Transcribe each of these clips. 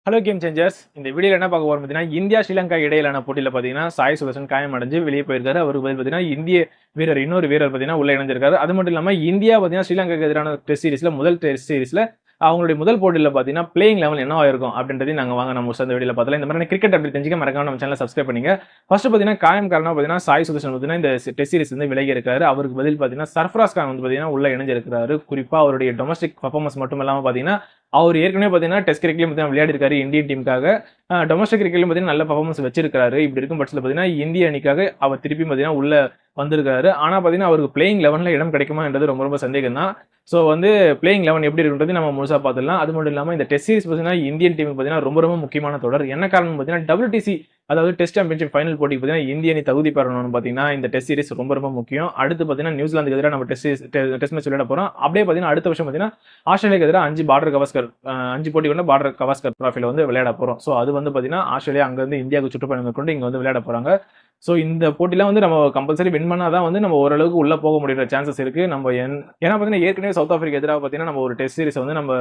Hello game changers. இந்த வீடியோவில் என்ன பார்க்க போறோம் பார்த்தீங்கன்னா, இந்தியா ஸ்ரீலங்கா இடையிலான போட்டியில் பார்த்தீங்கன்னா சாய் சுதர்சன் காயமடைஞ்சு வெளியே போயிருக்காரு. அவருக்கு பதில் பார்த்தீங்கன்னா இந்திய வீரர் இன்னொரு வீரர் பார்த்தீங்கன்னா உள்ள இணைஞ்சிருக்காரு. அது மட்டும் இல்லாமல் இந்தியா பார்த்தீங்கன்னா ஸ்ரீலங்காக்கு எதிரான டெஸ்ட் சீரிஸ்ல முதல் டெஸ்ட் சீரிஸ்ல அவங்களுடைய முதல் போட்டியில் பார்த்தீங்கன்னா பிளேயிங் லெவல் என்னவா இருக்கும் அப்படின்றதையும் நாங்கள் வாங்க நம்ம இந்த வீடியோவில் பார்த்தலாம். இந்த மாதிரி கிரிக்கெட் அப்படி தெரிஞ்சுக்க மறக்காம நம்ம சேனலை சப்ஸ்கிரைப் பண்ணுங்க. ஃபர்ஸ்ட் பார்த்தீங்கன்னா காயம் காரணம் பார்த்தீங்கன்னா சாய் சுதர்சன் பார்த்தீங்கன்னா இந்த டெஸ்ட் சீரிஸ் வந்து விலகி இருக்காரு. அவருக்கு பதில் பார்த்தீங்கன்னா சர்ஃப்ராஸ் கான் வந்து பார்த்தீங்கன்னா உள்ள இணைஞ்சிருக்காரு. குறிப்பாக அவருடைய டொமஸ்டிக் பர்ஃபார்மன்ஸ் மட்டும் இல்லாமல் பார்த்தீங்கன்னா அவர் ஏற்கனவே பார்த்தீங்கன்னா டெஸ்ட் கிரிக்கெட்லையும் பார்த்தீங்கன்னா விளையாடி இருக்காரு இந்தியன் டீமுக்காக. டொமஸ்டிக் கிரிக்கெட்லையும் பார்த்தீங்கன்னா நல்ல பர்ஃபார்மன்ஸ் வச்சிருக்காரு. இப்படி இருக்கும் பட்சத்தில் பார்த்தீங்கன்னா இந்திய அணிக்காக அவர் திருப்பி பார்த்தீங்கன்னா உள்ள வந்திருக்காரு. ஆனால் பார்த்தீங்கன்னா அவருக்கு பிளேயிங் லெவனில் இடம் கிடைக்குமான்றது ரொம்ப ரொம்ப சந்தேகம் தான். ஸோ வந்து பிளேயிங் லெவன் எப்படி இருக்குன்றது நம்ம முழுசாக பார்த்துடலாம். அது மட்டும் இல்லாமல் இந்த டெஸ்ட் சீரிஸ் பார்த்தீங்கன்னா இந்தியன் டீமுக்கு பார்த்தீங்கன்னா ரொம்ப ரொம்ப முக்கியமான தொடர். என்ன காரணம் பார்த்தீங்கன்னா WTC அதாவது டெஸ்ட் சாம்பியன்ஷிப் ஃபைனல் போட்டிக்கு பார்த்தீங்கன்னா இந்திய அணி தகுதி பெறணும்னு பார்த்தீங்கன்னா இந்த டெஸ்ட் சீரிஸ் ரொம்ப ரொம்ப முக்கியம். அடுத்து பார்த்தீங்கன்னா நியூசிலாந்துக்கு எதிராக நம்ம டெஸ்ட் மேட்ச் விளையாட போகிறோம். அப்படியே பார்த்தீங்கன்னா அடுத்த வருஷம் பார்த்தீங்கன்னா ஆஸ்திரேலியாவுக்கு எதிராக 5 பார்டர் கவாஸ்கர் 5 போட்டி கொண்ட பார்டர் கவாஸ்கர் ட்ராஃபியில் வந்து விளையாட போகிறோம். ஸோ அது வந்து பார்த்தீங்கன்னா ஆஸ்திரேலியா அங்கேருந்து இந்தியாவுக்கு சுற்றுப்பயணம் மேற்கொண்டு இங்கே வந்து விளையாட போகிறாங்க. ஸோ இந்த போட்டிலாம் வந்து நம்ம கம்பல்சரி வின் பண்ணால் தான் வந்து நம்ம ஓரளவுக்கு உள்ளே போக முடியுற சான்சஸ் இருக்குது. நம்ம ஏன்னா பார்த்தீங்கன்னா ஏற்கனவே சவுத் ஆஃப்ரிக்கா எதிராக பார்த்தீங்கன்னா நம்ம ஒரு டெஸ்ட் சீரிஸ் வந்து நம்ம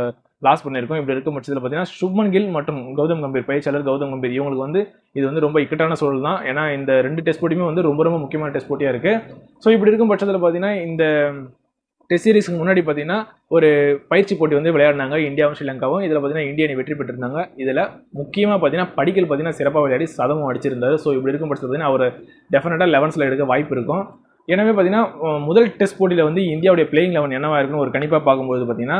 லாஸ் பண்ணியிருக்கோம். இப்படி இருக்கும் பட்சத்தில் பார்த்தீங்கன்னா சுப்மன் கில் மற்றும் கௌதம் கம்பீர் பயிற்சியாளர் கௌதம் கம்பீர் இவங்களுக்கு வந்து இது வந்து ரொம்ப இக்கட்டான சூழல் தான். ஏன்னா இந்த 2 டெஸ்ட் போட்டியுமே வந்து ரொம்ப ரொம்ப முக்கியமான டெஸ்ட் போட்டியாக இருக்குது. ஸோ இப்படி இருக்கும் பட்சத்தில் பார்த்தீங்கன்னா இந்த டெஸ்ட் சீரிஸ்க்கு முன்னாடி பார்த்தீங்கன்னா ஒரு பயிற்சி போட்டி வந்து விளையாடினாங்க இந்தியாவும் ஸ்ரீலங்காவும். இதில் பார்த்தீங்கன்னா இந்திய அணி வெற்றி பெற்றிருந்தாங்க. இதில் முக்கியமாக பார்த்தீங்கன்னா படிக்கல் பார்த்தீங்கன்னா சிறப்பாக விளையாடி சதமும் அடிச்சிருந்தாரு. ஸோ இப்படி இருக்கும் பட்சத்தில் பார்த்தீங்கன்னா அவர் டெஃபினட்டாக 11ல் எடுக்க வாய்ப்பு இருக்கும். எனவே பார்த்தீங்கன்னா முதல் டெஸ்ட் போட்டியில் வந்து இந்தியாவுடைய பிளேயிங் லெவன் என்னவா இருக்குன்னு ஒரு கணிப்பாக பார்க்கும்போது பார்த்தீங்கன்னா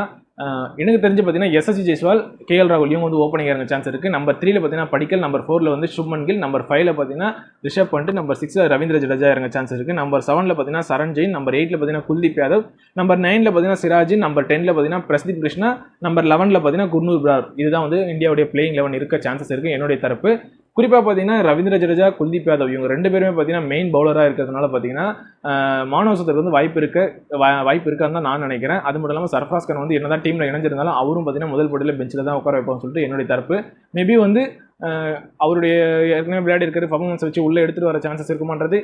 எனக்கு தெரிஞ்சு பார்த்தீங்கன்னா SSC ஜெய்ஸ்வால் KL ராகுல் இவங்க வந்து ஓப்பனிங் இறங்க சான்ஸ் இருக்குது. நம்பர் 3ல பார்த்தீங்கன்னா படிக்கல், நம்பர் 4ல வந்து சுப்மன் கில், நம்பர் 5ல பார்த்தீங்கன்னா ரிஷப் பண்ட், நம்பர் 6ல ரவீந்திர ஜடேஜா இறங்க சான்ஸ் இருக்குது. நம்பர் 7ல பார்த்தீங்கன்னா சரண் ஜெயின், நம்பர் 8ல பார்த்தீங்கன்னா குல்தீப் யாதவ், நம்பர் 9ல பார்த்தீங்கன்னா சிராஜ், நம்பர் 10ல பார்த்தீங்கன்னா பிரஸ்தீப் கிருஷ்ணா, நம்பர் 11ல பார்த்தீங்கன்னா குர்னூர் பிரார். இதுதான் வந்து இந்தியாவுடைய பிளேயிங் லெவன் இருக்க சான்சஸ் இருக்குது என்னுடைய தரப்பு. குறிப்பாக பார்த்தீங்கன்னா ரவீந்திர ஜடேஜா, குல்தீப் யாதவ் இவங்க 2 பேருமே பார்த்தீங்கன்னா மெயின் பவுலராக இருக்கிறதுனால பார்த்தீங்கன்னா மானவசத்துக்கு வந்து வாய்ப்பு இருக்கான்னு தான் நான் நினைக்கிறேன். அது மட்டும் இல்லாமல் சர்ஃப்ராஸ் கான் வந்து என்னதான் டீமில் இணைஞ்சிருந்தாலும் அவரும் பார்த்தீங்கன்னா முதல் போட்டியில் பெஞ்சில் தான் உட்கார வைப்பான்னு சொல்லிட்டு என்னுடைய தரப்பு. மேபி வந்து அவருடைய ஏற்கனவே விளையாடி இருக்கிற பர்ஃபார்மன்ஸ் வச்சு உள்ளே எடுத்துகிட்டு வர சான்சஸ் இருக்குமான்றது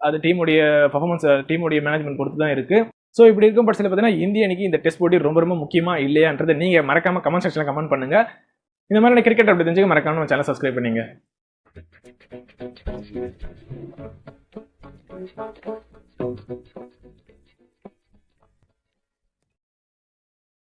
அது டீமுடைய பர்ஃபார்மன்ஸ் டீமுடைய மேனேஜ்மெண்ட் பொறுத்து தான் இருக்குது. ஸோ இப்படி இருக்கும் பட்சத்தில் பார்த்தீங்கன்னா இந்திய அணிக்கு இந்த டெஸ்ட் போட்டி ரொம்ப ரொம்ப முக்கியமாக இல்லையான்றதை நீங்கள் மறக்காமல் கமெண்ட் செக்ஷனில் கமெண்ட் பண்ணுங்கள். இந்த மாதிரி கிரிக்கெட் அப்படி தெரிஞ்சுக்க மறக்காம நம்ம சேனல் சப்ஸ்கிரைப் பண்ணீங்க.